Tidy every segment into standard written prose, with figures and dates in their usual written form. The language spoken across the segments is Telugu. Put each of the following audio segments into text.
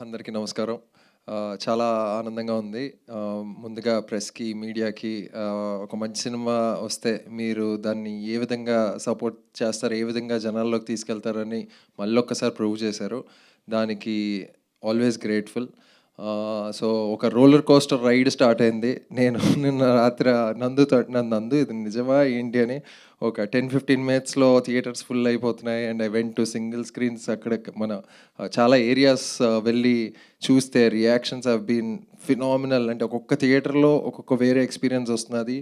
అందరికీ నమస్కారం. చాలా ఆనందంగా ఉంది. ముందుగా ప్రెస్‌కి, మీడియాకి ఒక మంచి సినిమా వస్తే మీరు దాన్ని ఏ విధంగా సపోర్ట్ చేస్తారు, ఏ విధంగా జనాల్లోకి తీసుకెళ్తారని మళ్ళొక్కసారి ప్రూవ్ చేశారు. దానికి ఆల్వేస్ గ్రేట్‌ఫుల్. సో, ఒక రోలర్ కోస్టర్ రైడ్ స్టార్ట్ అయింది. నేను నిన్న రాత్రి నందు ఇది నిజమా ఏంటి అని ఒక 10-15 మినిట్స్‌లో థియేటర్స్ ఫుల్ అయిపోతున్నాయి. And I went to single screens. అక్కడ మన చాలా ఏరియాస్ వెళ్ళి చూస్తే రియాక్షన్స్ హావ్ బీన్ ఫినామినల్. అంటే ఒక్కొక్క థియేటర్‌లో ఒక్కొక్క వేరే ఎక్స్‌పీరియన్స్ వస్తున్నది.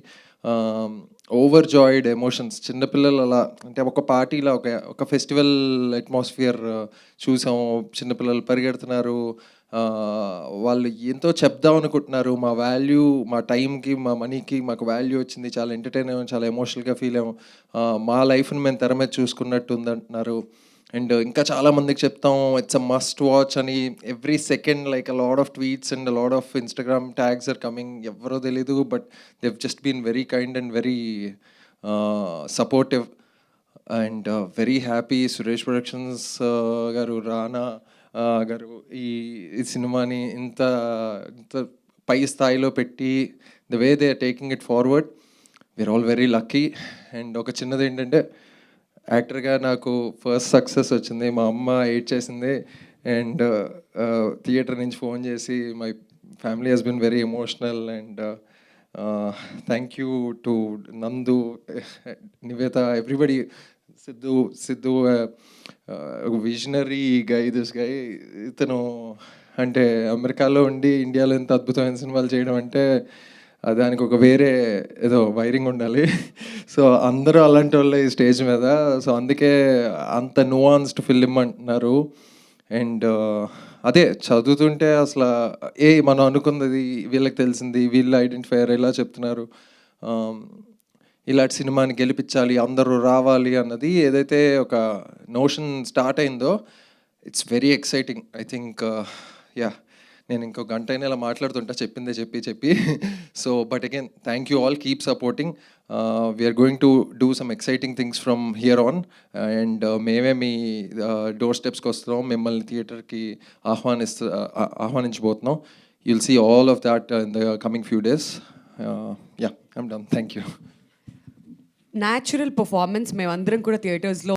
Overjoyed emotions. చిన్నపిల్లలు అలా అంటే ఒక పార్టీలో ఒక ఫెస్టివల్ అట్మాస్ఫియర్ చూసాము. చిన్నపిల్లలు పరిగెడుతున్నారు. వాళ్ళు ఎంతో చెప్దాం అనుకుంటున్నారు. మా వాల్యూ, మా టైంకి, మా మనీకి మాకు వాల్యూ వచ్చింది. చాలా ఎంటర్‌టైన్ అయ్యాము. చాలా ఎమోషనల్‌గా ఫీల్ అయ్యాము. మా లైఫ్‌ని మేము తెర మీద చూసుకున్నట్టు ఉందంటున్నారు. అండ్ ఇంకా చాలా మందికి చెప్తాం ఇట్స్ అ మస్ట్ వాచ్ అని. Every second like a lot of tweets and a lot of Instagram tags are coming. ఎవ్వరో తెలీదు. But they have just been very kind and very supportive. And very happy. Suresh productions గారు, రానా గారు ఈ ఈ సినిమాని ఇంత ఇంత పై స్థాయిలో పెట్టి the way they are taking it forward, we're all very lucky. And ఒక చిన్నది ఏంటంటే, యాక్టర్గా నాకు ఫస్ట్ సక్సెస్ వచ్చింది. మా అమ్మ ఏడ్చేసింది. అండ్ థియేటర్ నుంచి ఫోన్ చేసి my family has been very emotional. And thank you to Nandu, Nivetha, everybody. Siddhu visionary guy, this guy. ఇతను అంటే అమెరికాలో ఉండి ఇండియాలో ఎంత అద్భుతమైన సినిమాలు చేయడం అంటే దానికి ఒక వేరే ఏదో వైరింగ్ ఉండాలి. సో అందరూ అలాంటి వాళ్ళే ఈ స్టేజ్ మీద. సో అందుకే అంత నువాన్స్డ్ ఫిలిం అంటున్నారు. అండ్ అదే చదువుతుంటే అసలు మనం అనుకున్నది వీళ్ళకి తెలిసింది, వీళ్ళు ఐడెంటిఫైయర్ ఇలా చెప్తున్నారు. ఇలాంటి సినిమాని గెలిపించాలి, అందరూ రావాలి అన్నది ఏదైతే ఒక నోషన్ స్టార్ట్ అయిందో, it's very exciting. I think yeah, నేను ఇంకో గంట అయినా ఇలా మాట్లాడుతుంటా చెప్పిందే చెప్పి. So but again thank you all, keep supporting. We're going to do some exciting things from here on. And మేమే మీ డోర్ స్టెప్స్కి వస్తున్నాం, మిమ్మల్ని థియేటర్కి ఆహ్వానించబోతున్నాం. You'll see all of that in the coming few days. Yeah, I'm done. Thank you. Natural performance మేమందరం కూడా థియేటర్స్లో